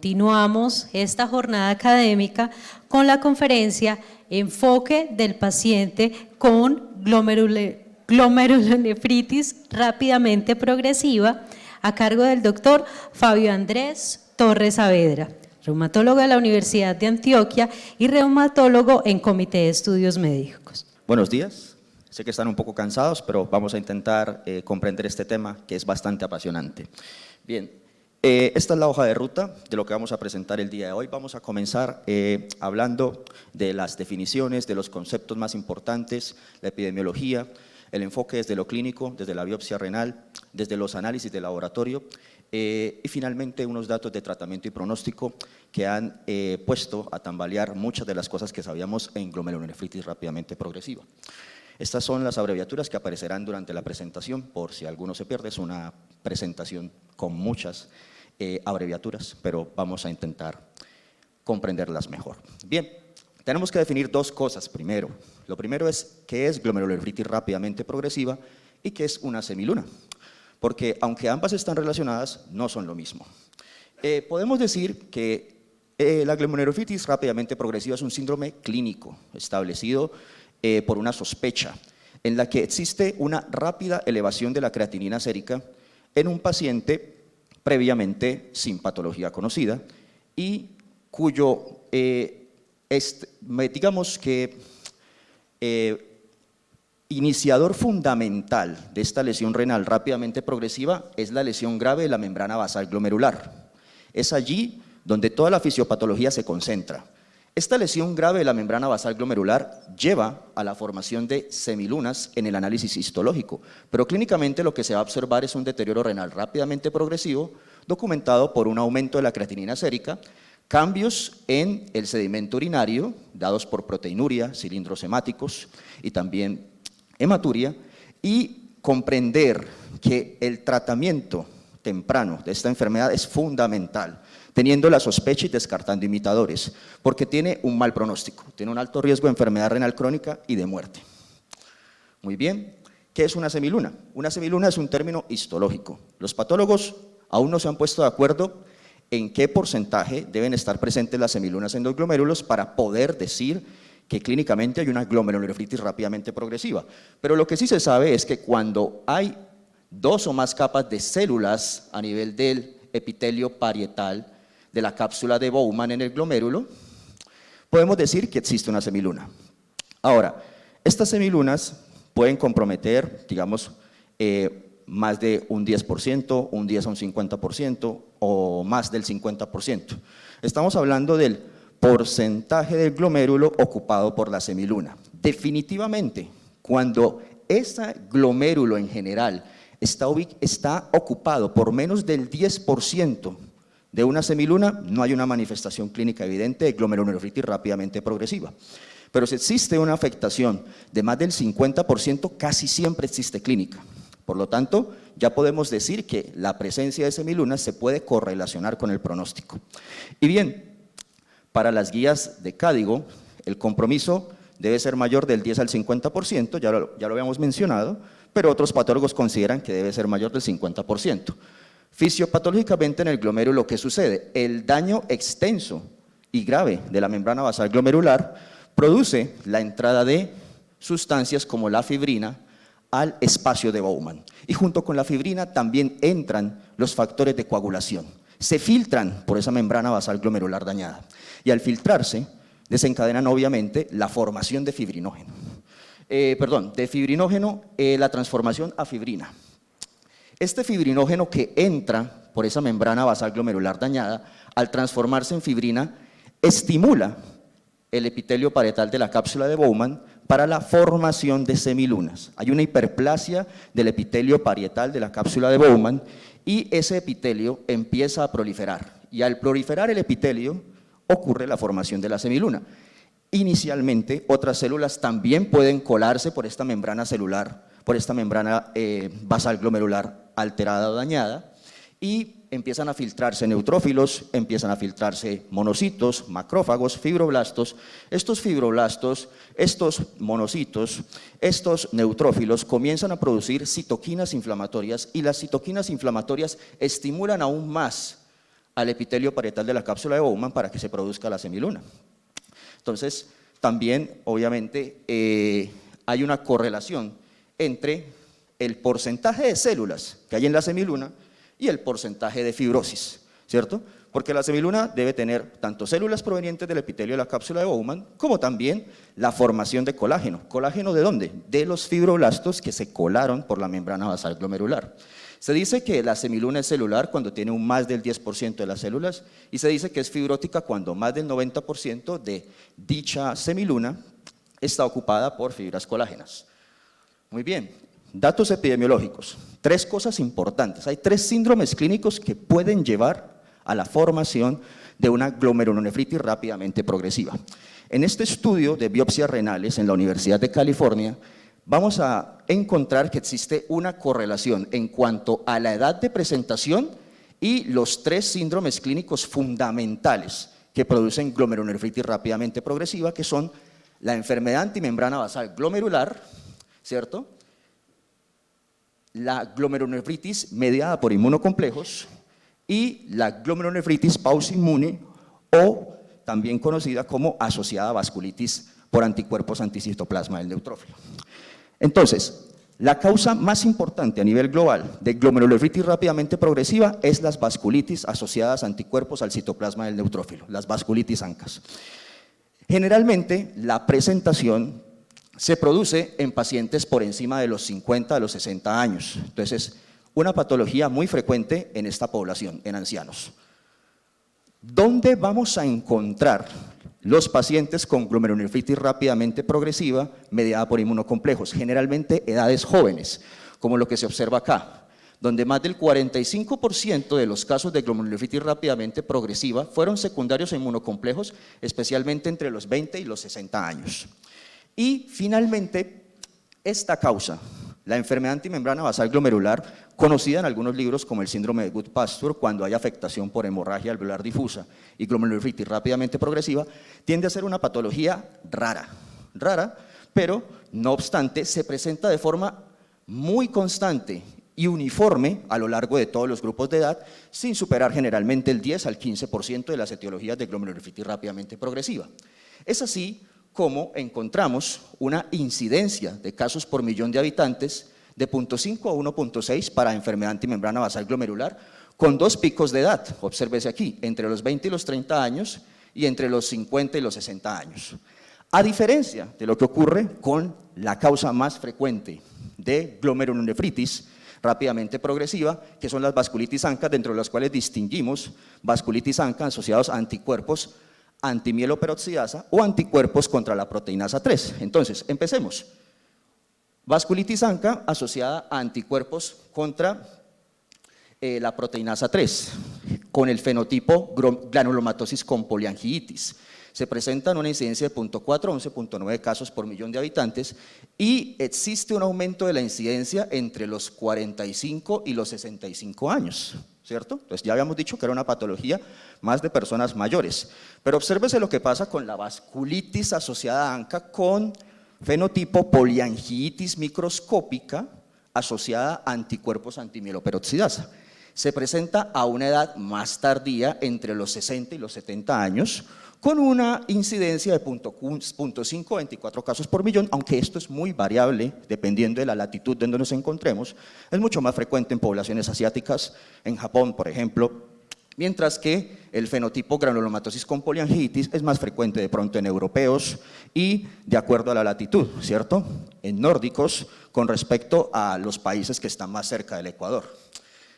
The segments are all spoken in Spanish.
Continuamos esta jornada académica con la conferencia Enfoque del paciente con glomerulonefritis rápidamente progresiva, a cargo del doctor Fabio Andrés Torres Saavedra, reumatólogo de la Universidad de Antioquia y reumatólogo en Comité de Estudios Médicos. Buenos días. Sé que están un poco cansados, pero vamos a intentar comprender este tema que es bastante apasionante. Bien, esta es la hoja de ruta de lo que vamos a presentar el día de hoy. Vamos a comenzar hablando de las definiciones, de los conceptos más importantes, la epidemiología, el enfoque desde lo clínico, desde la biopsia renal, desde los análisis de laboratorio y finalmente unos datos de tratamiento y pronóstico que han puesto a tambalear muchas de las cosas que sabíamos en glomerulonefritis rápidamente progresiva. Estas son las abreviaturas que aparecerán durante la presentación, por si alguno se pierde. Es una presentación con muchas abreviaturas, pero vamos a intentar comprenderlas mejor. Bien, tenemos que definir dos cosas primero. Lo primero es qué es glomerulonefritis rápidamente progresiva y qué es una semiluna, porque aunque ambas están relacionadas, no son lo mismo. Podemos decir que la glomerulonefritis rápidamente progresiva es un síndrome clínico establecido por una sospecha en la que existe una rápida elevación de la creatinina sérica en un paciente previamente sin patología conocida y cuyo, digamos que, iniciador fundamental de esta lesión renal rápidamente progresiva es la lesión grave de la membrana basal glomerular. Es allí donde toda la fisiopatología se concentra. Esta lesión grave de la membrana basal glomerular lleva a la formación de semilunas en el análisis histológico, pero clínicamente lo que se va a observar es un deterioro renal rápidamente progresivo documentado por un aumento de la creatinina sérica, cambios en el sedimento urinario dados por proteinuria, cilindros hemáticos y también hematuria, y comprender que el tratamiento temprano de esta enfermedad es fundamental, teniendo la sospecha y descartando imitadores, porque tiene un mal pronóstico, tiene un alto riesgo de enfermedad renal crónica y de muerte. Muy bien, ¿qué es una semiluna? Una semiluna es un término histológico. Los patólogos aún no se han puesto de acuerdo en qué porcentaje deben estar presentes las semilunas en los glomérulos para poder decir que clínicamente hay una glomerulonefritis rápidamente progresiva. Pero lo que sí se sabe es que cuando hay dos o más capas de células a nivel del epitelio parietal de la cápsula de Bowman en el glomérulo, podemos decir que existe una semiluna. Ahora, estas semilunas pueden comprometer, digamos, más de un 10%, un 10 a un 50% o más del 50%. Estamos hablando del porcentaje del glomérulo ocupado por la semiluna. Definitivamente, cuando ese glomérulo en general está ocupado por menos del 10% de una semiluna, no hay una manifestación clínica evidente de glomerulonefritis rápidamente progresiva. Pero si existe una afectación de más del 50%, casi siempre existe clínica. Por lo tanto, ya podemos decir que la presencia de semilunas se puede correlacionar con el pronóstico. Y bien, para las guías de CADIGO, el compromiso debe ser mayor del 10 al 50%, ya lo habíamos mencionado, pero otros patólogos consideran que debe ser mayor del 50%. Fisiopatológicamente en el glomérulo, ¿qué sucede? El daño extenso y grave de la membrana basal glomerular produce la entrada de sustancias como la fibrina al espacio de Bowman. Y junto con la fibrina también entran los factores de coagulación. Se filtran por esa membrana basal glomerular dañada. Y al filtrarse, desencadenan obviamente la formación de fibrinógeno. La transformación a fibrina. Este fibrinógeno que entra por esa membrana basal glomerular dañada, al transformarse en fibrina, estimula el epitelio parietal de la cápsula de Bowman para la formación de semilunas. Hay una hiperplasia del epitelio parietal de la cápsula de Bowman y ese epitelio empieza a proliferar. Y al proliferar el epitelio, ocurre la formación de la semiluna. Inicialmente, otras células también pueden colarse por esta membrana celular, por esta membrana basal glomerular alterada o dañada, y empiezan a filtrarse neutrófilos, empiezan a filtrarse monocitos, macrófagos, fibroblastos. Estos fibroblastos, estos monocitos, estos neutrófilos comienzan a producir citoquinas inflamatorias y las citoquinas inflamatorias estimulan aún más al epitelio parietal de la cápsula de Bowman para que se produzca la semiluna. Entonces, también, obviamente, hay una correlación entre el porcentaje de células que hay en la semiluna y el porcentaje de fibrosis, ¿cierto? Porque la semiluna debe tener tanto células provenientes del epitelio de la cápsula de Bowman, como también la formación de colágeno. ¿Colágeno de dónde? De los fibroblastos que se colaron por la membrana basal glomerular. Se dice que la semiluna es celular cuando tiene un más del 10% de las células y se dice que es fibrótica cuando más del 90% de dicha semiluna está ocupada por fibras colágenas. Muy bien, datos epidemiológicos. 3 cosas importantes. Hay 3 síndromes clínicos que pueden llevar a la formación de una glomerulonefritis rápidamente progresiva. En este estudio de biopsias renales en la Universidad de California, vamos a encontrar que existe una correlación en cuanto a la edad de presentación y los 3 síndromes clínicos fundamentales que producen glomerulonefritis rápidamente progresiva, que son la enfermedad antimembrana basal glomerular, ¿cierto? La glomerulonefritis mediada por inmunocomplejos y la glomerulonefritis pausinmune, o también conocida como asociada a vasculitis por anticuerpos anticitoplasma del neutrófilo. Entonces, la causa más importante a nivel global de glomerulonefritis rápidamente progresiva es las vasculitis asociadas a anticuerpos al citoplasma del neutrófilo, las vasculitis ANCAs. Generalmente, la presentación se produce en pacientes por encima de los 50 a los 60 años. Entonces, es una patología muy frecuente en esta población, en ancianos. ¿Dónde vamos a encontrar los pacientes con glomerulonefritis rápidamente progresiva mediada por inmunocomplejos? Generalmente edades jóvenes, como lo que se observa acá, donde más del 45% de los casos de glomerulonefritis rápidamente progresiva fueron secundarios a inmunocomplejos, especialmente entre los 20 y los 60 años. Y finalmente, esta causa, la enfermedad antimembrana basal glomerular, conocida en algunos libros como el síndrome de Goodpasture, cuando hay afectación por hemorragia alveolar difusa y glomerulonefritis rápidamente progresiva, tiende a ser una patología rara, pero no obstante se presenta de forma muy constante y uniforme a lo largo de todos los grupos de edad, sin superar generalmente el 10 al 15% de las etiologías de glomerulonefritis rápidamente progresiva. Es así como encontramos una incidencia de casos por millón de habitantes de 0.5 a 1.6 para enfermedad antimembrana basal glomerular, con 2 picos de edad, obsérvese aquí, entre los 20 y los 30 años y entre los 50 y los 60 años. A diferencia de lo que ocurre con la causa más frecuente de glomerulonefritis rápidamente progresiva, que son las vasculitis ANCA, dentro de las cuales distinguimos vasculitis ANCA asociados a anticuerpos antimieloperoxidasa o anticuerpos contra la proteinasa 3. Entonces, empecemos. Vasculitis ANCA asociada a anticuerpos contra la proteinasa 3, con el fenotipo granulomatosis con poliangiitis. Se presentan una incidencia de 0.4 a 11.9 casos por millón de habitantes y existe un aumento de la incidencia entre los 45 y los 65 años, ¿cierto? Entonces ya habíamos dicho que era una patología más de personas mayores, pero obsérvese lo que pasa con la vasculitis asociada a ANCA con fenotipo poliangiitis microscópica asociada a anticuerpos antimieloperoxidasa. Se presenta a una edad más tardía, entre los 60 y los 70 años, con una incidencia de 0.5 a 24 casos por millón, aunque esto es muy variable dependiendo de la latitud donde nos encontremos. Es mucho más frecuente en poblaciones asiáticas, en Japón, por ejemplo, mientras que el fenotipo granulomatosis con poliangiitis es más frecuente de pronto en europeos y de acuerdo a la latitud, ¿cierto? En nórdicos con respecto a los países que están más cerca del Ecuador.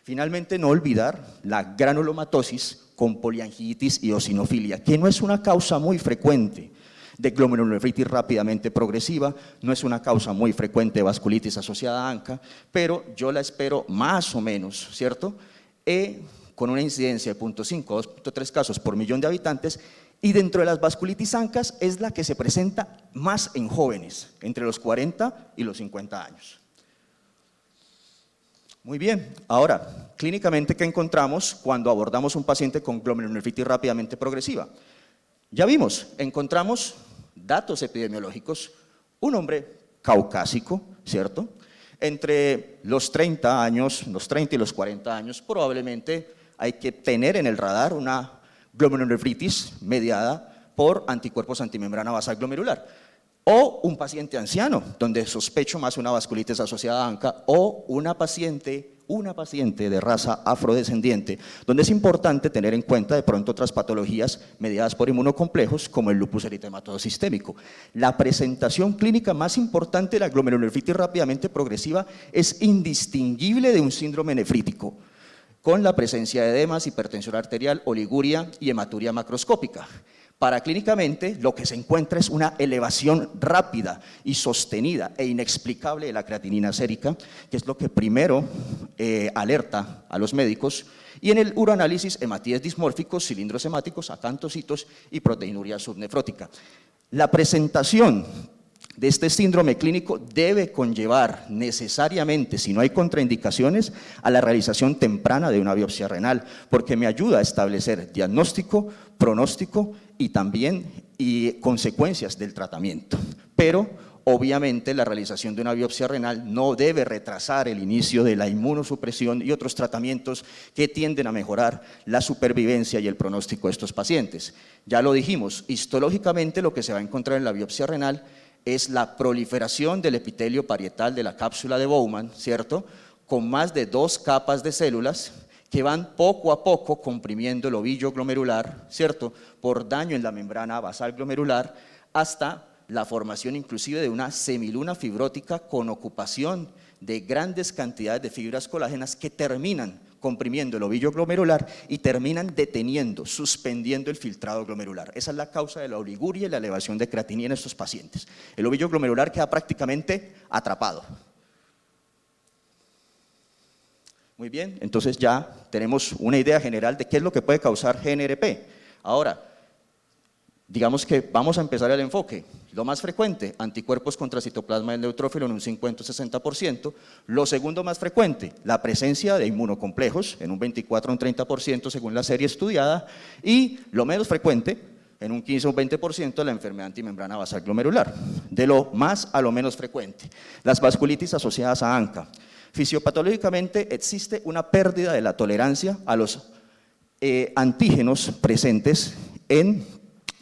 Finalmente, no olvidar la granulomatosis con poliangiitis y eosinofilia, que no es una causa muy frecuente de glomerulonefritis rápidamente progresiva, no es una causa muy frecuente de vasculitis asociada a ANCA, pero yo la espero más o menos, ¿cierto? Con una incidencia de 0.5 a 2.3 casos por millón de habitantes, y dentro de las vasculitis ANCAs es la que se presenta más en jóvenes, entre los 40 y los 50 años. Muy bien, ahora, clínicamente, ¿qué encontramos cuando abordamos un paciente con glomerulonefritis rápidamente progresiva? Ya vimos, encontramos datos epidemiológicos, un hombre caucásico, ¿cierto? Entre los 30 años, los 30 y los 40 años, probablemente hay que tener en el radar una glomerulonefritis mediada por anticuerpos antimembrana basal glomerular. O un paciente anciano, donde sospecho más una vasculitis asociada a ANCA, o una paciente de raza afrodescendiente, donde es importante tener en cuenta de pronto otras patologías mediadas por inmunocomplejos, como el lupus eritematoso sistémico. La presentación clínica más importante de la glomerulonefritis rápidamente progresiva es indistinguible de un síndrome nefrítico, con la presencia de edemas, hipertensión arterial, oliguria y hematuria macroscópica. Paraclínicamente, lo que se encuentra es una elevación rápida y sostenida e inexplicable de la creatinina sérica, que es lo que primero alerta a los médicos, y en el uroanálisis, hematíes dismórficos, cilindros hemáticos, acantocitos y proteinuria subnefrótica. La presentación de este síndrome clínico debe conllevar necesariamente, si no hay contraindicaciones, a la realización temprana de una biopsia renal, porque me ayuda a establecer diagnóstico, pronóstico y también consecuencias del tratamiento. Pero obviamente la realización de una biopsia renal no debe retrasar el inicio de la inmunosupresión y otros tratamientos que tienden a mejorar la supervivencia y el pronóstico de estos pacientes. Ya lo dijimos, histológicamente lo que se va a encontrar en la biopsia renal es la proliferación del epitelio parietal de la cápsula de Bowman, ¿cierto?, con más de 2 capas de células que van poco a poco comprimiendo el ovillo glomerular, ¿cierto?, por daño en la membrana basal glomerular, hasta la formación inclusive de una semiluna fibrótica con ocupación de grandes cantidades de fibras colágenas que terminan comprimiendo el ovillo glomerular y terminan deteniendo, suspendiendo el filtrado glomerular. Esa es la causa de la oliguria y la elevación de creatinina en estos pacientes. El ovillo glomerular queda prácticamente atrapado. Muy bien, entonces ya tenemos una idea general de qué es lo que puede causar GNRP. Ahora, digamos que vamos a empezar el enfoque. Lo más frecuente, anticuerpos contra citoplasma del neutrófilo en un 50-60%. Lo segundo más frecuente, la presencia de inmunocomplejos en un 24 o un 30% según la serie estudiada. Y lo menos frecuente, en un 15 o un 20%, la enfermedad antimembrana basal glomerular. De lo más a lo menos frecuente, las vasculitis asociadas a ANCA. Fisiopatológicamente existe una pérdida de la tolerancia a los antígenos presentes en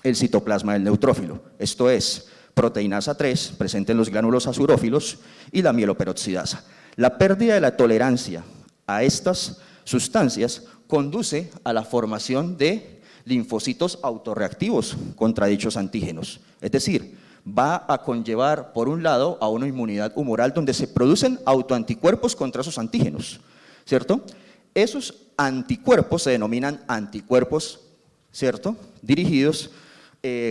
el citoplasma del neutrófilo, esto es, proteinasa 3, presente en los gránulos azurófilos, y la mieloperoxidasa. La pérdida de la tolerancia a estas sustancias conduce a la formación de linfocitos autorreactivos contra dichos antígenos, es decir, va a conllevar, por un lado, a una inmunidad humoral donde se producen autoanticuerpos contra esos antígenos, ¿cierto? Esos anticuerpos se denominan anticuerpos, ¿cierto?, dirigidos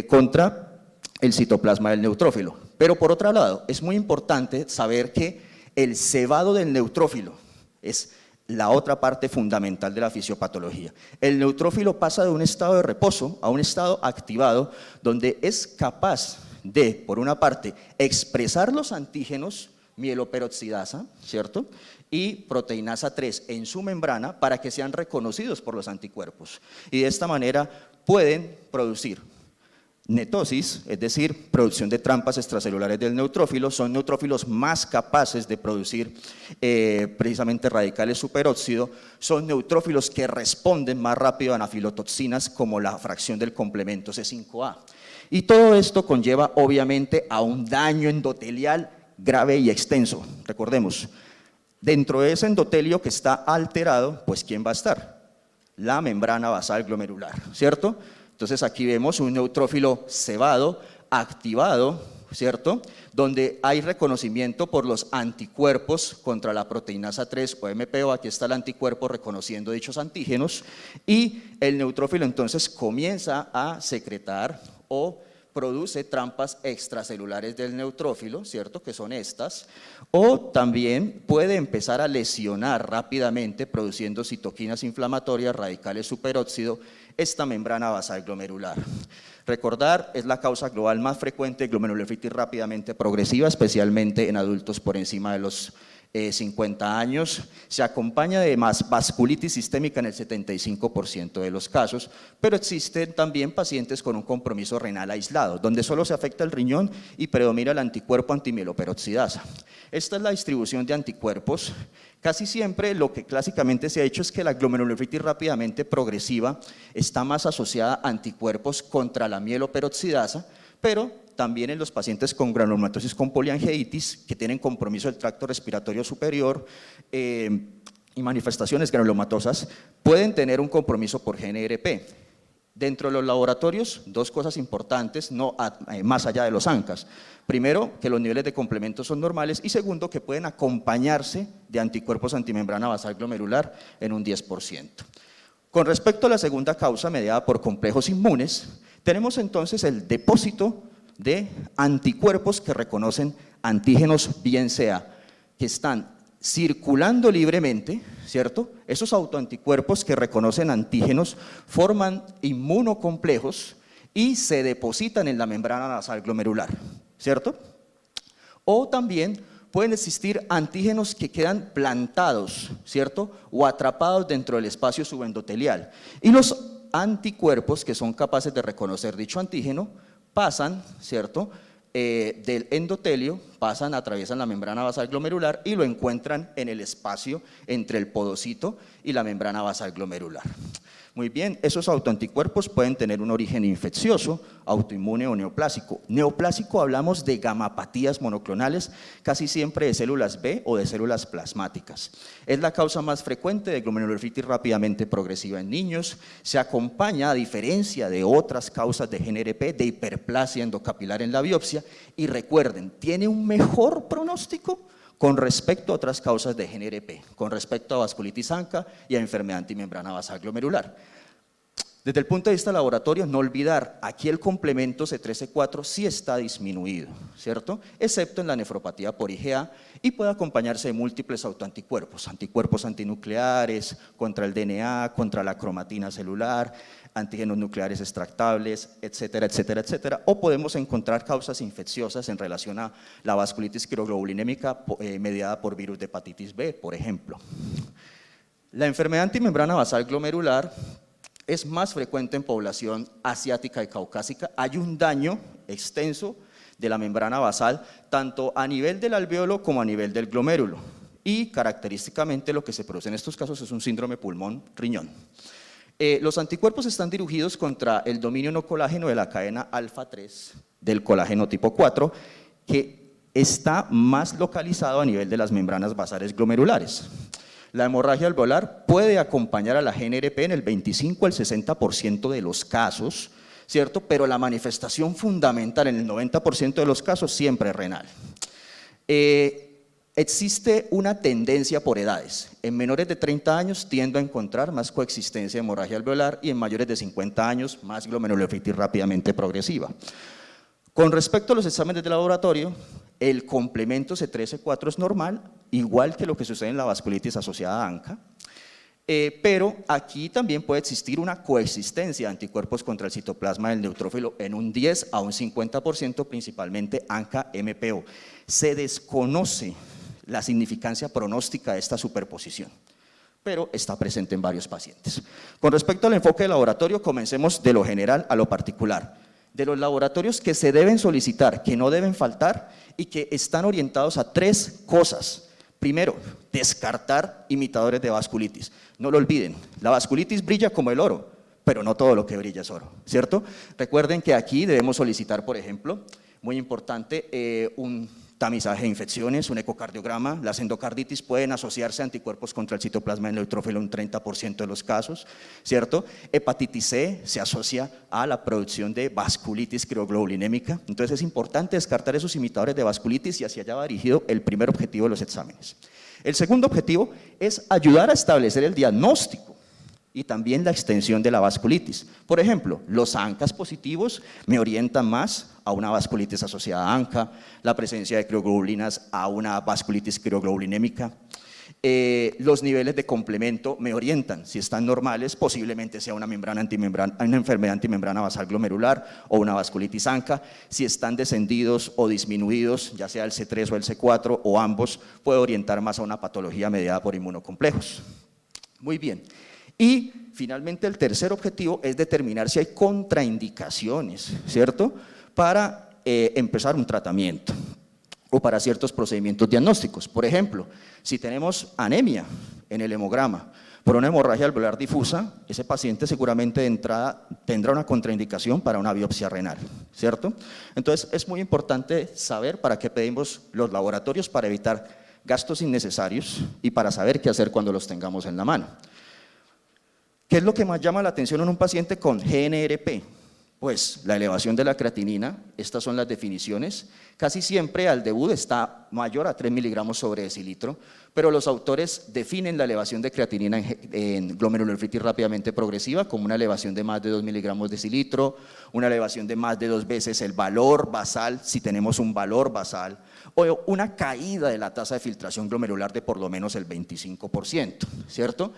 contra el citoplasma del neutrófilo. Pero por otro lado, es muy importante saber que el cebado del neutrófilo es la otra parte fundamental de la fisiopatología. El neutrófilo pasa de un estado de reposo a un estado activado, donde es capaz de, por una parte, expresar los antígenos mieloperoxidasa, ¿cierto?, y proteinasa 3 en su membrana para que sean reconocidos por los anticuerpos. Y de esta manera pueden producir netosis, es decir, producción de trampas extracelulares del neutrófilo. Son neutrófilos más capaces de producir precisamente radicales superóxido, son neutrófilos que responden más rápido a anafilotoxinas como la fracción del complemento C5A. Y todo esto conlleva obviamente a un daño endotelial grave y extenso. Recordemos, dentro de ese endotelio que está alterado, pues ¿quién va a estar? La membrana basal glomerular, ¿cierto? Entonces aquí vemos un neutrófilo cebado, activado, ¿cierto?, donde hay reconocimiento por los anticuerpos contra la proteinasa 3 o MPO, aquí está el anticuerpo reconociendo dichos antígenos, y el neutrófilo entonces comienza a secretar o produce trampas extracelulares del neutrófilo, ¿cierto?, que son estas, o también puede empezar a lesionar rápidamente, produciendo citoquinas inflamatorias, radicales superóxido, esta membrana basal glomerular. Recordar, es la causa global más frecuente de glomerulonefritis rápidamente progresiva, especialmente en adultos por encima de los 50 años, se acompaña de más vasculitis sistémica en el 75% de los casos, pero existen también pacientes con un compromiso renal aislado, donde solo se afecta el riñón y predomina el anticuerpo antimieloperoxidasa. Esta es la distribución de anticuerpos. Casi siempre lo que clásicamente se ha hecho es que la glomerulonefritis rápidamente progresiva está más asociada a anticuerpos contra la mieloperoxidasa, pero también en los pacientes con granulomatosis con poliangeitis, que tienen compromiso del tracto respiratorio superior y manifestaciones granulomatosas, pueden tener un compromiso por GNRP. Dentro de los laboratorios, dos cosas importantes, más allá de los ANCAs. Primero, que los niveles de complementos son normales, y segundo, que pueden acompañarse de anticuerpos antimembrana basal glomerular en un 10%. Con respecto a la segunda causa, mediada por complejos inmunes, tenemos entonces el depósito de anticuerpos que reconocen antígenos, bien sea que están circulando libremente, ¿cierto? Esos autoanticuerpos que reconocen antígenos forman inmunocomplejos y se depositan en la membrana basal glomerular, ¿cierto? O también pueden existir antígenos que quedan plantados, ¿cierto? O atrapados dentro del espacio subendotelial. Y los anticuerpos que son capaces de reconocer dicho antígeno pasan, ¿cierto?, del endotelio, atraviesan la membrana basal glomerular y lo encuentran en el espacio entre el podocito y la membrana basal glomerular. Muy bien, esos autoanticuerpos pueden tener un origen infeccioso, autoinmune o neoplásico. Neoplásico hablamos de gamapatías monoclonales, casi siempre de células B o de células plasmáticas. Es la causa más frecuente de glomerulonefritis rápidamente progresiva en niños. Se acompaña, a diferencia de otras causas de GNRP, de hiperplasia endocapilar en la biopsia. Y recuerden, tiene un mejor pronóstico con respecto a otras causas de GNRP, con respecto a vasculitis ANCA y a enfermedad antimembrana basal glomerular. Desde el punto de vista laboratorio, no olvidar, aquí el complemento C3-C4 sí está disminuido, ¿cierto? Excepto en la nefropatía por IgA, y puede acompañarse de múltiples autoanticuerpos, anticuerpos antinucleares, contra el DNA, contra la cromatina celular, antígenos nucleares extractables, etcétera, etcétera, etcétera. O podemos encontrar causas infecciosas en relación a la vasculitis crioglobulinémica mediada por virus de hepatitis B, por ejemplo. La enfermedad antimembrana basal glomerular es más frecuente en población asiática y caucásica. Hay un daño extenso de la membrana basal, tanto a nivel del alvéolo como a nivel del glomérulo. Y característicamente lo que se produce en estos casos es un síndrome pulmón-riñón. Los anticuerpos están dirigidos contra el dominio no colágeno de la cadena alfa 3 del colágeno tipo 4, que está más localizado a nivel de las membranas basales glomerulares. La hemorragia alveolar puede acompañar a la GNRP en el 25 al 60% de los casos, ¿cierto? Pero la manifestación fundamental en el 90% de los casos siempre es renal. Existe una tendencia por edades. En menores de 30 años tiendo a encontrar más coexistencia de hemorragia alveolar y en mayores de 50 años más glomerulonefritis rápidamente progresiva. Con respecto a los exámenes de laboratorio, el complemento C3-C4 es normal, igual que lo que sucede en la vasculitis asociada a ANCA, pero aquí también puede existir una coexistencia de anticuerpos contra el citoplasma del neutrófilo en un 10 a un 50%, principalmente ANCA-MPO. Se desconoce la significancia pronóstica de esta superposición, pero está presente en varios pacientes. Con respecto al enfoque de laboratorio, comencemos de lo general a lo particular. De los laboratorios que se deben solicitar, que no deben faltar y que están orientados a tres cosas. Primero, descartar imitadores de vasculitis. No lo olviden, la vasculitis brilla como el oro, pero no todo lo que brilla es oro, ¿cierto? Recuerden que aquí debemos solicitar, por ejemplo, muy importante, un tamizaje de infecciones, un ecocardiograma. Las endocarditis pueden asociarse a anticuerpos contra el citoplasma del neutrófilo en un 30% de los casos, ¿cierto? Hepatitis C se asocia a la producción de vasculitis crioglobulinémica. Entonces es importante descartar esos imitadores de vasculitis y hacia allá va dirigido el primer objetivo de los exámenes. El segundo objetivo es ayudar a establecer el diagnóstico y también la extensión de la vasculitis. Por ejemplo, los ANCAs positivos me orientan más a una vasculitis asociada a ANCA, la presencia de crioglobulinas a una vasculitis crioglobulinémica. Los niveles de complemento me orientan. Si están normales, posiblemente sea una enfermedad antimembrana basal glomerular o una vasculitis ANCA. Si están descendidos o disminuidos, ya sea el C3 o el C4 o ambos, puede orientar más a una patología mediada por inmunocomplejos. Muy bien. Y finalmente el tercer objetivo es determinar si hay contraindicaciones, ¿cierto?, para empezar un tratamiento o para ciertos procedimientos diagnósticos. Por ejemplo, si tenemos anemia en el hemograma por una hemorragia alveolar difusa, ese paciente seguramente de entrada tendrá una contraindicación para una biopsia renal, ¿cierto? Entonces es muy importante saber para qué pedimos los laboratorios, para evitar gastos innecesarios y para saber qué hacer cuando los tengamos en la mano. ¿Qué es lo que más llama la atención en un paciente con GNRP? Pues la elevación de la creatinina, estas son las definiciones, casi siempre al debut está mayor a 3 miligramos sobre decilitro, pero los autores definen la elevación de creatinina en glomerulonefritis rápidamente progresiva como una elevación de más de 2 miligramos decilitro, una elevación de más de 2 veces el valor basal, si tenemos un valor basal, o una caída de la tasa de filtración glomerular de por lo menos el 25%, ¿cierto?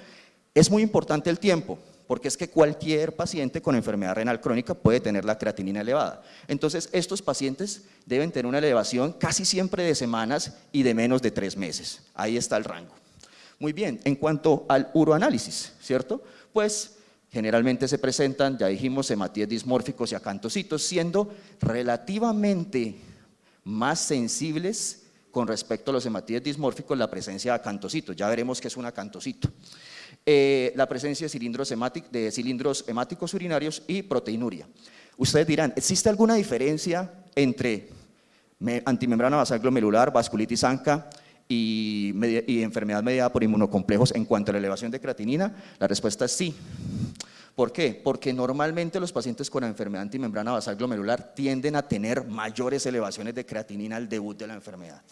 Es muy importante el tiempo, porque es que cualquier paciente con enfermedad renal crónica puede tener la creatinina elevada. Entonces, estos pacientes deben tener una elevación casi siempre de semanas y de menos de 3 meses. Ahí está el rango. Muy bien, en cuanto al uroanálisis, ¿cierto? Pues generalmente se presentan, ya dijimos, hematíes dismórficos y acantocitos, siendo relativamente más sensibles con respecto a los hematíes dismórficos la presencia de acantocitos. Ya veremos qué es un acantocito. La presencia de cilindros hemáticos urinarios y proteinuria. Ustedes dirán, ¿existe alguna diferencia entre antimembrana basal glomerular, vasculitis ANCA y enfermedad mediada por inmunocomplejos en cuanto a la elevación de creatinina? La respuesta es sí. ¿Por qué? Porque normalmente los pacientes con la enfermedad antimembrana basal glomerular tienden a tener mayores elevaciones de creatinina al debut de la enfermedad,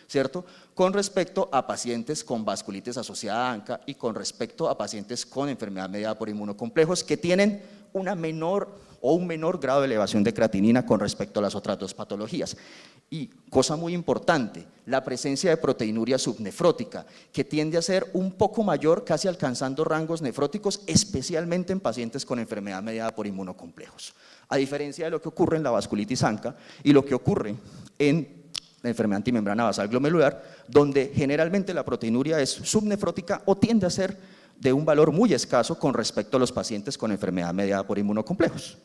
¿cierto? Con respecto a pacientes con vasculitis asociada a ANCA y con respecto a pacientes con enfermedad mediada por inmunocomplejos que tienen una menor o un menor grado de elevación de creatinina con respecto a las otras dos patologías. Y cosa muy importante, la presencia de proteinuria subnefrótica, que tiende a ser un poco mayor, casi alcanzando rangos nefróticos, especialmente en pacientes con enfermedad mediada por inmunocomplejos. A diferencia de lo que ocurre en la vasculitis ANCA y lo que ocurre en la enfermedad antimembrana basal glomerular, donde generalmente la proteinuria es subnefrótica o tiende a ser de un valor muy escaso con respecto a los pacientes con enfermedad mediada por inmunocomplejos.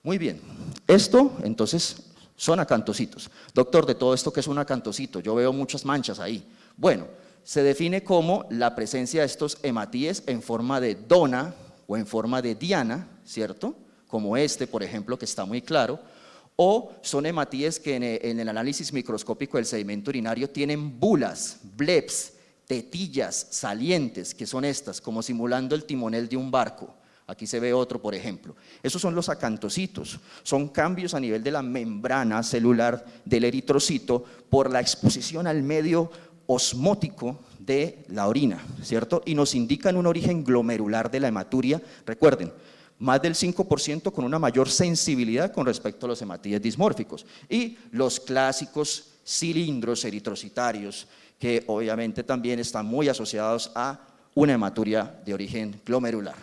Muy bien, esto entonces son acantocitos. Doctor, de todo esto, ¿qué es un acantocito? Yo veo muchas manchas ahí. Bueno, se define como la presencia de estos hematíes en forma de dona o en forma de diana, ¿cierto? Como este, por ejemplo, que está muy claro, o son hematíes que en el análisis microscópico del sedimento urinario tienen bulas, bleps, tetillas salientes, que son estas, como simulando el timonel de un barco. Aquí se ve otro, por ejemplo. Esos son los acantocitos, son cambios a nivel de la membrana celular del eritrocito por la exposición al medio osmótico de la orina, ¿cierto? Y nos indican un origen glomerular de la hematuria, recuerden, más del 5% con una mayor sensibilidad con respecto a los hematíes dismórficos. Y los clásicos cilindros eritrocitarios, que obviamente también están muy asociados a una hematuria de origen glomerular.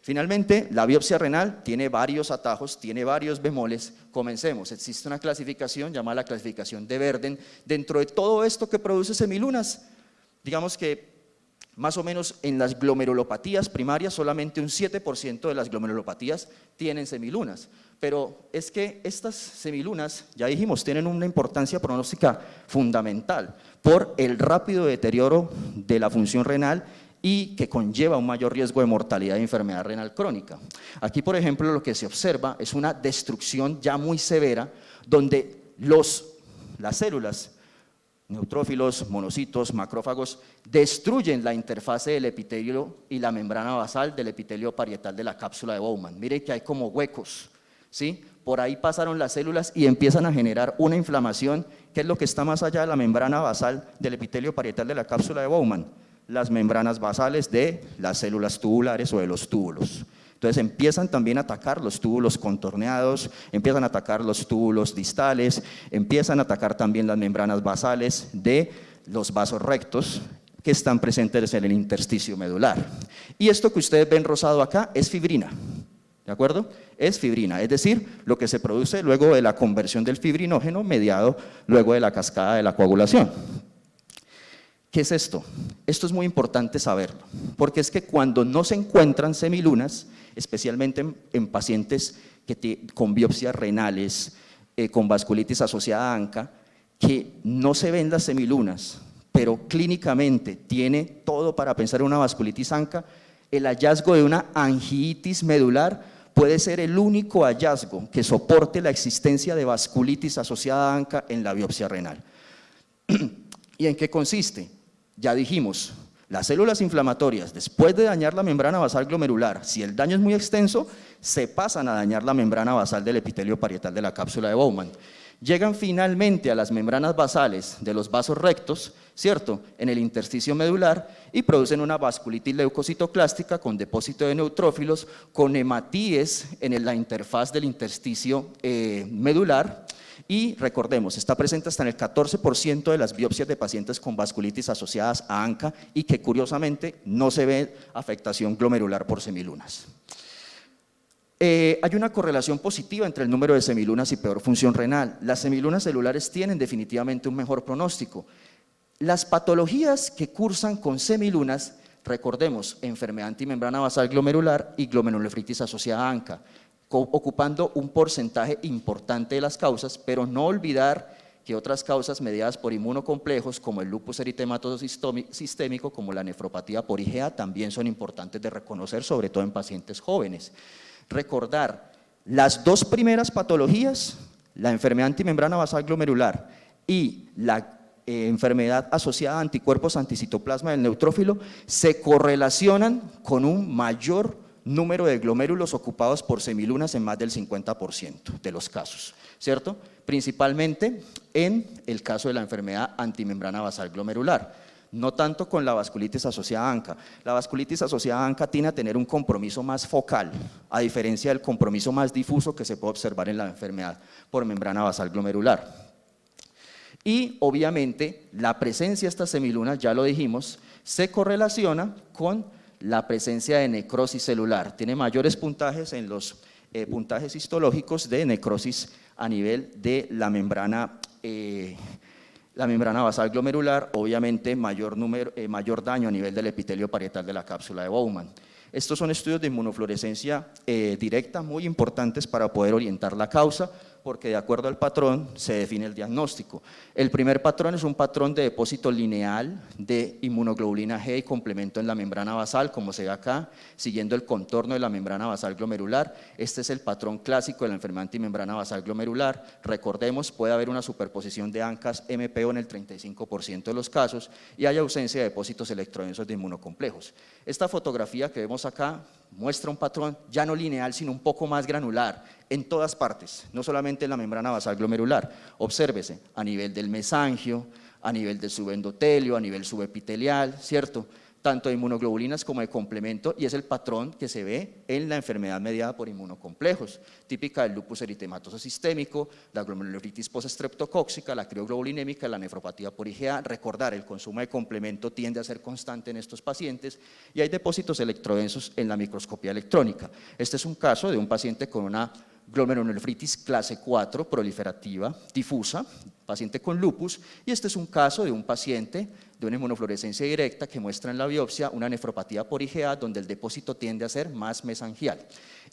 Finalmente, la biopsia renal tiene varios atajos, tiene varios bemoles. Comencemos. Existe una clasificación llamada la clasificación de Verden. Dentro de todo esto que produce semilunas, digamos que más o menos en las glomerulopatías primarias, solamente un 7% de las glomerulopatías tienen semilunas. Pero es que estas semilunas, ya dijimos, tienen una importancia pronóstica fundamental por el rápido deterioro de la función renal y que conlleva un mayor riesgo de mortalidad de enfermedad renal crónica. Aquí, por ejemplo, lo que se observa es una destrucción ya muy severa donde las células, neutrófilos, monocitos, macrófagos, destruyen la interfase del epitelio y la membrana basal del epitelio parietal de la cápsula de Bowman. Miren que hay como huecos, ¿sí? Por ahí pasaron las células y empiezan a generar una inflamación, que es lo que está más allá de la membrana basal del epitelio parietal de la cápsula de Bowman, las membranas basales de las células tubulares o de los túbulos. Entonces empiezan también a atacar los túbulos contorneados, empiezan a atacar los túbulos distales, empiezan a atacar también las membranas basales de los vasos rectos, que están presentes en el intersticio medular. Y esto que ustedes ven rosado acá es fibrina, ¿de acuerdo? Es fibrina, es decir, lo que se produce luego de la conversión del fibrinógeno mediado luego de la cascada de la coagulación. ¿Qué es esto? Esto es muy importante saberlo, porque es que cuando no se encuentran semilunas, especialmente en pacientes con biopsias renales, con vasculitis asociada a ANCA, que no se ven las semilunas, pero clínicamente tiene todo para pensar en una vasculitis ANCA, el hallazgo de una angiitis medular puede ser el único hallazgo que soporte la existencia de vasculitis asociada a ANCA en la biopsia renal. ¿Y en qué consiste? Ya dijimos, las células inflamatorias, después de dañar la membrana basal glomerular, si el daño es muy extenso, se pasan a dañar la membrana basal del epitelio parietal de la cápsula de Bowman. Llegan finalmente a las membranas basales de los vasos rectos, ¿cierto?, en el intersticio medular y producen una vasculitis leucocitoclástica con depósito de neutrófilos, con hematíes en la interfaz del intersticio medular. Y recordemos, está presente hasta en el 14% de las biopsias de pacientes con vasculitis asociadas a ANCA y que curiosamente no se ve afectación glomerular por semilunas. Hay una correlación positiva entre el número de semilunas y peor función renal. Las semilunas celulares tienen definitivamente un mejor pronóstico. Las patologías que cursan con semilunas, recordemos, enfermedad antimembrana basal glomerular y glomerulonefritis asociada a ANCA, ocupando un porcentaje importante de las causas, pero no olvidar que otras causas mediadas por inmunocomplejos como el lupus eritematoso sistémico, como la nefropatía por IgA, también son importantes de reconocer, sobre todo en pacientes jóvenes. Recordar, las dos primeras patologías, la enfermedad antimembrana basal glomerular y la enfermedad asociada a anticuerpos anticitoplasma del neutrófilo, se correlacionan con un mayor número de glomérulos ocupados por semilunas en más del 50% de los casos, ¿cierto? Principalmente en el caso de la enfermedad antimembrana basal glomerular. No tanto con la vasculitis asociada a ANCA. La vasculitis asociada a ANCA tiende a tener un compromiso más focal, a diferencia del compromiso más difuso que se puede observar en la enfermedad por membrana basal glomerular. Y obviamente la presencia de estas semilunas, ya lo dijimos, se correlaciona con la presencia de necrosis celular. Tiene mayores puntajes en los puntajes histológicos de necrosis a nivel de la membrana basal glomerular, obviamente mayor daño a nivel del epitelio parietal de la cápsula de Bowman. Estos son estudios de inmunofluorescencia directa muy importantes para poder orientar la causa, porque de acuerdo al patrón se define el diagnóstico. El primer patrón es un patrón de depósito lineal de inmunoglobulina G y complemento en la membrana basal, como se ve acá, siguiendo el contorno de la membrana basal glomerular. Este es el patrón clásico de la enfermedad antimembrana basal glomerular. Recordemos, puede haber una superposición de ANCAS MPO en el 35% de los casos y hay ausencia de depósitos electrodensos de inmunocomplejos. Esta fotografía que vemos acá muestra un patrón ya no lineal, sino un poco más granular en todas partes, no solamente en la membrana basal glomerular. Obsérvese a nivel del mesangio, a nivel del subendotelio, a nivel subepitelial, ¿cierto? Tanto de inmunoglobulinas como de complemento, y es el patrón que se ve en la enfermedad mediada por inmunocomplejos, típica del lupus eritematoso sistémico, la glomerulonefritis postestreptocóxica, la crioglobulinémica, la nefropatía por IgA. Recordar, el consumo de complemento tiende a ser constante en estos pacientes y hay depósitos electrodensos en la microscopía electrónica. Este es un caso de un paciente con una glomerulonefritis clase 4 proliferativa difusa, paciente con lupus, y este es un caso de un paciente de una inmunofluorescencia directa que muestra en la biopsia una nefropatía por IgA donde el depósito tiende a ser más mesangial.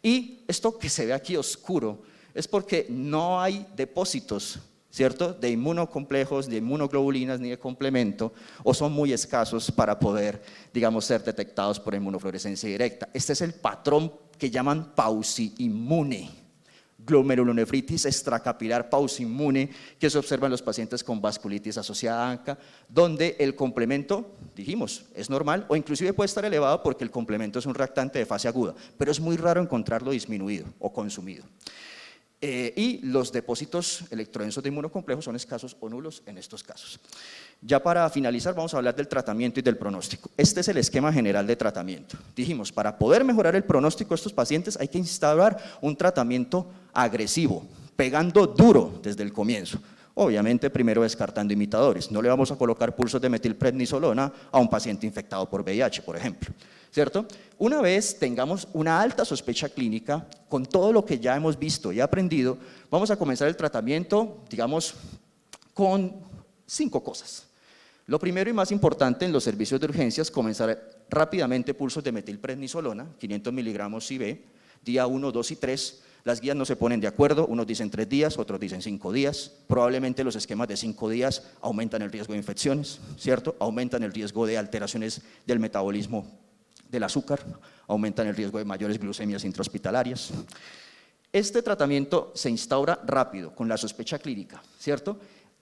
Y esto que se ve aquí oscuro es porque no hay depósitos, ¿cierto?, de inmunocomplejos, de inmunoglobulinas ni de complemento, o son muy escasos para poder, digamos, ser detectados por inmunofluorescencia directa. Este es el patrón que llaman pauci-inmune. Glomerulonefritis extracapilar pauci-inmune que se observa en los pacientes con vasculitis asociada a ANCA, donde el complemento, dijimos, es normal o inclusive puede estar elevado porque el complemento es un reactante de fase aguda, pero es muy raro encontrarlo disminuido o consumido. Y los depósitos electrodensos de inmunocomplejos son escasos o nulos en estos casos. Ya para finalizar vamos a hablar del tratamiento y del pronóstico. Este es el esquema general de tratamiento. Dijimos, para poder mejorar el pronóstico de estos pacientes hay que instaurar un tratamiento agresivo, pegando duro desde el comienzo. Obviamente, primero descartando imitadores. No le vamos a colocar pulsos de metilprednisolona a un paciente infectado por VIH, por ejemplo, ¿cierto? Una vez tengamos una alta sospecha clínica, con todo lo que ya hemos visto y aprendido, vamos a comenzar el tratamiento, digamos, con 5 cosas. Lo primero y más importante en los servicios de urgencias, comenzar rápidamente pulsos de metilprednisolona, 500 miligramos IV, día 1, 2 y 3. Las guías no se ponen de acuerdo, unos dicen 3 días, otros dicen 5 días. Probablemente los esquemas de 5 días aumentan el riesgo de infecciones, ¿cierto? Aumentan el riesgo de alteraciones del metabolismo del azúcar, aumentan el riesgo de mayores glucemias intrahospitalarias. Este tratamiento se instaura rápido, con la sospecha clínica, ¿cierto?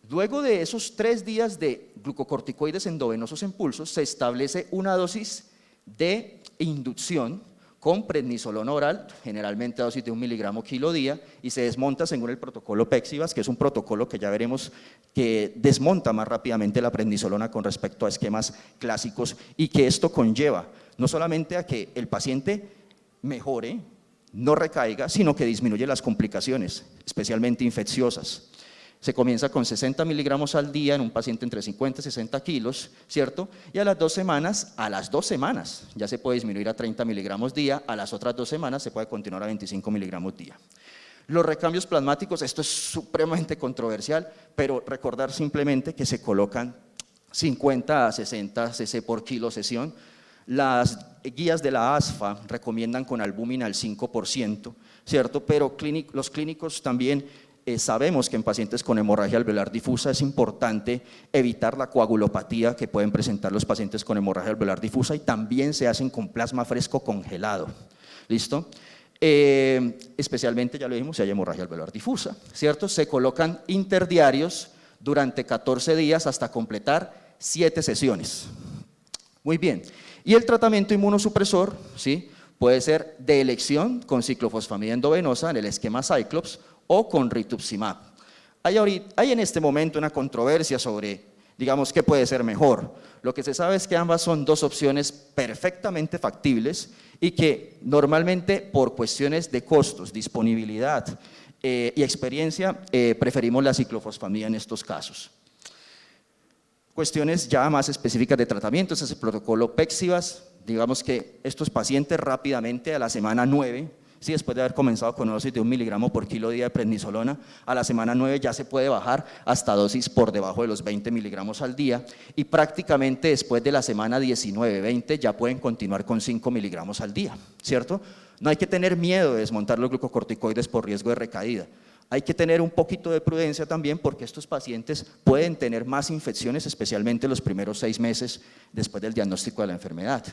Luego de esos 3 días de glucocorticoides endovenosos en pulsos, se establece una dosis de inducción con prednisolona oral, generalmente a dosis de 1 miligramo kilo día, y se desmonta según el protocolo Pexivas, que es un protocolo que ya veremos que desmonta más rápidamente la prednisolona con respecto a esquemas clásicos, y que esto conlleva no solamente a que el paciente mejore, no recaiga, sino que disminuye las complicaciones, especialmente infecciosas. Se comienza con 60 miligramos al día en un paciente entre 50 y 60 kilos, ¿cierto? Y a las 2 semanas ya se puede disminuir a 30 miligramos día, a las otras 2 semanas se puede continuar a 25 miligramos día. Los recambios plasmáticos, esto es supremamente controversial, pero recordar simplemente que se colocan 50 a 60 cc por kilo sesión. Las guías de la ASFA recomiendan con albúmina al 5%, ¿cierto? Pero los clínicos también sabemos que en pacientes con hemorragia alveolar difusa es importante evitar la coagulopatía que pueden presentar los pacientes con hemorragia alveolar difusa, y también se hacen con plasma fresco congelado, ¿listo? Especialmente, ya lo dijimos, si hay hemorragia alveolar difusa, ¿cierto? Se colocan interdiarios durante 14 días hasta completar 7 sesiones. Muy bien, y el tratamiento inmunosupresor, ¿sí?, puede ser de elección con ciclofosfamida endovenosa en el esquema Cyclops o con rituximab. Hay en este momento una controversia sobre, digamos, qué puede ser mejor. Lo que se sabe es que ambas son 2 opciones perfectamente factibles y que normalmente por cuestiones de costos, disponibilidad y experiencia preferimos la ciclofosfamida en estos casos. Cuestiones ya más específicas de tratamiento, ese es el protocolo Pexivas. Digamos que estos pacientes rápidamente a la semana 9, ¿sí?, después de haber comenzado con una dosis de 1 miligramo por kilo día de prednisolona, a la semana 9 ya se puede bajar hasta dosis por debajo de los 20 miligramos al día, y prácticamente después de la semana 19-20 ya pueden continuar con 5 miligramos al día, ¿cierto? No hay que tener miedo de desmontar los glucocorticoides por riesgo de recaída. Hay que tener un poquito de prudencia también, porque estos pacientes pueden tener más infecciones, especialmente los primeros 6 meses después del diagnóstico de la enfermedad.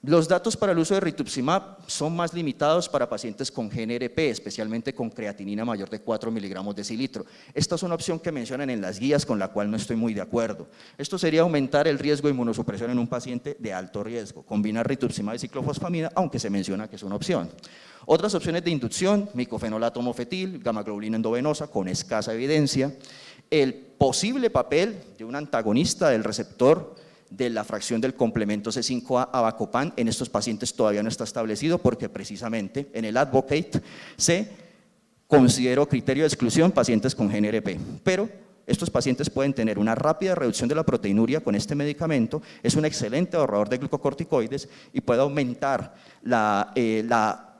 Los datos para el uso de rituximab son más limitados para pacientes con GNRP, especialmente con creatinina mayor de 4 miligramos decilitro. Esta es una opción que mencionan en las guías, con la cual no estoy muy de acuerdo. Esto sería aumentar el riesgo de inmunosupresión en un paciente de alto riesgo. Combinar rituximab y ciclofosfamida, aunque se menciona que es una opción. Otras opciones de inducción: micofenolato homofetil, gamaglobulina endovenosa, con escasa evidencia. El posible papel de un antagonista del receptor de la fracción del complemento C5a Avacopan en estos pacientes todavía no está establecido, porque precisamente en el Advocate se consideró criterio de exclusión pacientes con GNRP, pero estos pacientes pueden tener una rápida reducción de la proteinuria con este medicamento, es un excelente ahorrador de glucocorticoides y puede aumentar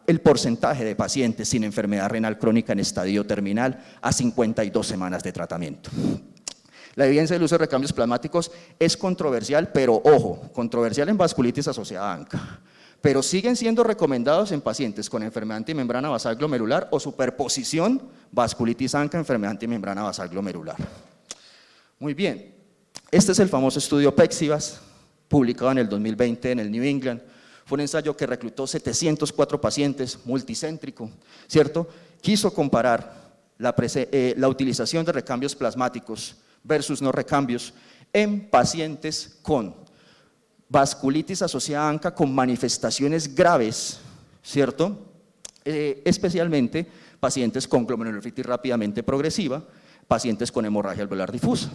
el porcentaje de pacientes sin enfermedad renal crónica en estadio terminal a 52 semanas de tratamiento. La evidencia del uso de recambios plasmáticos es controversial, pero ojo, controversial en vasculitis asociada a ANCA, pero siguen siendo recomendados en pacientes con enfermedad antimembrana basal glomerular o superposición vasculitis ANCA, enfermedad antimembrana basal glomerular. Muy bien, este es el famoso estudio Pexivas, publicado en el 2020 en el New England. Fue un ensayo que reclutó 704 pacientes, multicéntrico, ¿cierto? Quiso comparar la utilización de recambios plasmáticos versus no recambios en pacientes con vasculitis asociada a ANCA con manifestaciones graves, ¿cierto? Especialmente pacientes con glomerulonefritis rápidamente progresiva, pacientes con hemorragia alveolar difusa.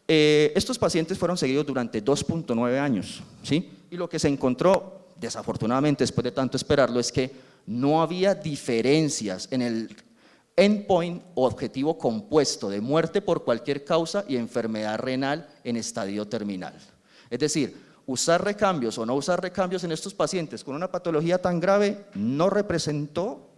Estos pacientes fueron seguidos durante 2.9 años, ¿sí? Y lo que se encontró, desafortunadamente después de tanto esperarlo, es que no había diferencias en el endpoint o objetivo compuesto de muerte por cualquier causa y enfermedad renal en estadio terminal. Es decir, usar recambios o no usar recambios en estos pacientes con una patología tan grave no representó,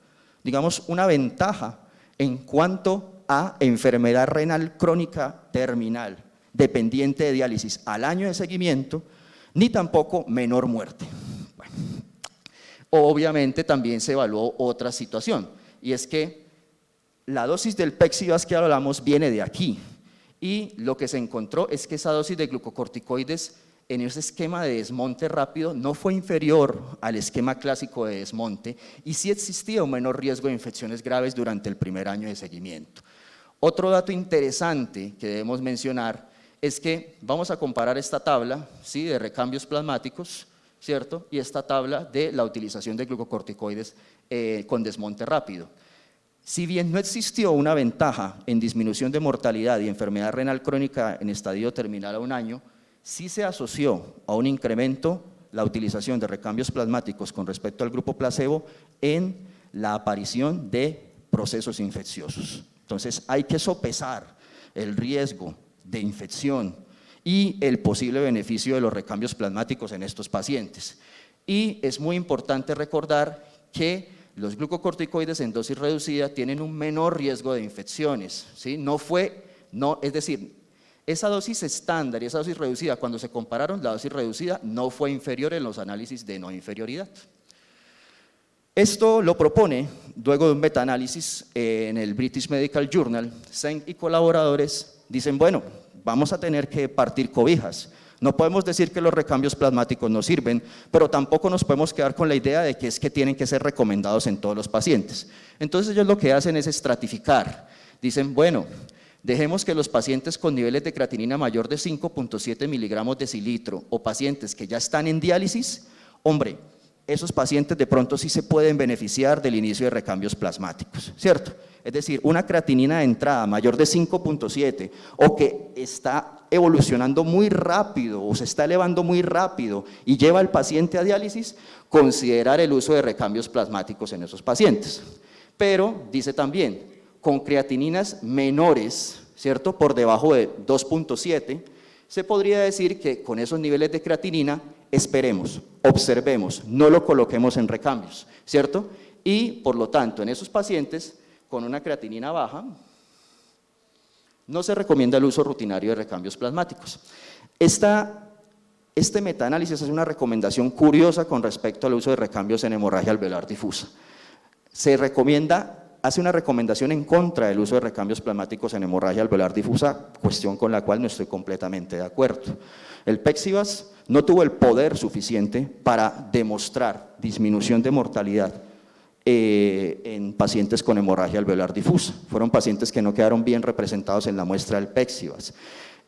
digamos, una ventaja en cuanto a enfermedad renal crónica terminal, dependiente de diálisis al año de seguimiento, ni tampoco menor muerte. Bueno, obviamente también se evaluó otra situación, y es que la dosis del Pexivas que hablamos viene de aquí, y lo que se encontró es que esa dosis de glucocorticoides en ese esquema de desmonte rápido no fue inferior al esquema clásico de desmonte, y sí existía un menor riesgo de infecciones graves durante el primer año de seguimiento. Otro dato interesante que debemos mencionar es que vamos a comparar esta tabla, ¿sí?, de recambios plasmáticos, ¿cierto?, y esta tabla de la utilización de glucocorticoides con desmonte rápido. Si bien no existió una ventaja en disminución de mortalidad y enfermedad renal crónica en estadio terminal a un año, sí se asoció a un incremento la utilización de recambios plasmáticos con respecto al grupo placebo en la aparición de procesos infecciosos. Entonces hay que sopesar el riesgo de infección y el posible beneficio de los recambios plasmáticos en estos pacientes. Y es muy importante recordar que los glucocorticoides en dosis reducida tienen un menor riesgo de infecciones, ¿sí? Es decir, esa dosis estándar y esa dosis reducida, cuando se compararon, la dosis reducida no fue inferior en los análisis de no inferioridad. Esto lo propone, luego de un metaanálisis en el British Medical Journal, Zeng y colaboradores dicen, bueno, vamos a tener que partir cobijas. No podemos decir que los recambios plasmáticos no sirven, pero tampoco nos podemos quedar con la idea de que es que tienen que ser recomendados en todos los pacientes. Entonces ellos lo que hacen es estratificar. Dicen, bueno, dejemos que los pacientes con niveles de creatinina mayor de 5.7 miligramos decilitro o pacientes que ya están en diálisis, hombre, esos pacientes de pronto sí se pueden beneficiar del inicio de recambios plasmáticos, ¿cierto? Es decir, una creatinina de entrada mayor de 5.7 o que está evolucionando muy rápido o se está elevando muy rápido y lleva al paciente a diálisis, considerar el uso de recambios plasmáticos en esos pacientes. Pero, dice también, con creatininas menores, ¿cierto?, por debajo de 2.7, se podría decir que con esos niveles de creatinina esperemos, observemos, no lo coloquemos en recambios, ¿cierto? Y por lo tanto, en esos pacientes con una creatinina baja, no se recomienda el uso rutinario de recambios plasmáticos. Este metaanálisis es una recomendación curiosa con respecto al uso de recambios en hemorragia alveolar difusa. Hace una recomendación en contra del uso de recambios plasmáticos en hemorragia alveolar difusa, cuestión con la cual no estoy completamente de acuerdo. El Pexivas no tuvo el poder suficiente para demostrar disminución de mortalidad en pacientes con hemorragia alveolar difusa. Fueron pacientes que no quedaron bien representados en la muestra del Pexivas.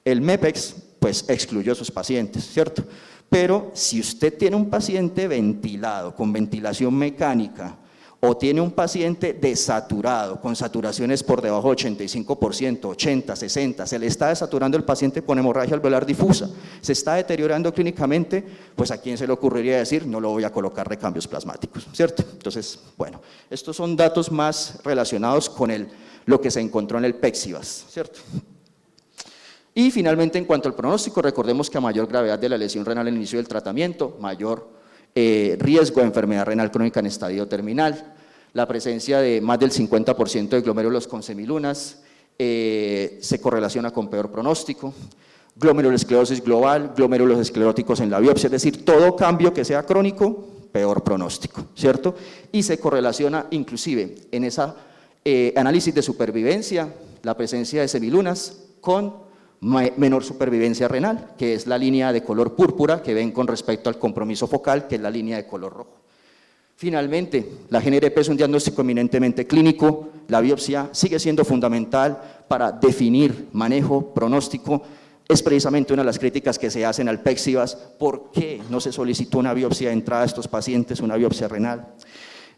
El MEPEX, pues, excluyó a esos pacientes, ¿cierto? Pero si usted tiene un paciente ventilado, con ventilación mecánica, o tiene un paciente desaturado, con saturaciones por debajo de 85%, 80, 60, se le está desaturando el paciente con hemorragia alveolar difusa, se está deteriorando clínicamente, pues a quién se le ocurriría decir, no lo voy a colocar recambios plasmáticos, ¿cierto? Entonces, bueno, estos son datos más relacionados con lo que se encontró en el Pexivas, ¿cierto? Y finalmente, en cuanto al pronóstico, recordemos que a mayor gravedad de la lesión renal en el inicio del tratamiento, mayor riesgo de enfermedad renal crónica en estadio terminal, la presencia de más del 50% de glomérulos con semilunas se correlaciona con peor pronóstico, glomerulosclerosis global, glomérulos escleróticos en la biopsia, es decir, todo cambio que sea crónico, peor pronóstico, ¿cierto? Y se correlaciona inclusive en esa análisis de supervivencia, la presencia de semilunas con menor supervivencia renal, que es la línea de color púrpura que ven con respecto al compromiso focal, que es la línea de color rojo. Finalmente, la GNRP es un diagnóstico eminentemente clínico, la biopsia sigue siendo fundamental para definir manejo, pronóstico, es precisamente una de las críticas que se hacen al Pexivas, ¿por qué no se solicitó una biopsia de entrada a estos pacientes, una biopsia renal?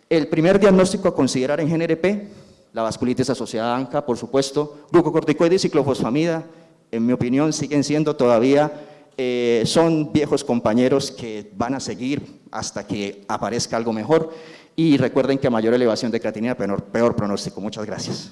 El primer diagnóstico a considerar en GNRP, la vasculitis asociada a ANCA, por supuesto, glucocorticoides y ciclofosfamida, en mi opinión siguen siendo todavía, son viejos compañeros que van a seguir hasta que aparezca algo mejor, y recuerden que a mayor elevación de creatinina, peor pronóstico. Muchas gracias.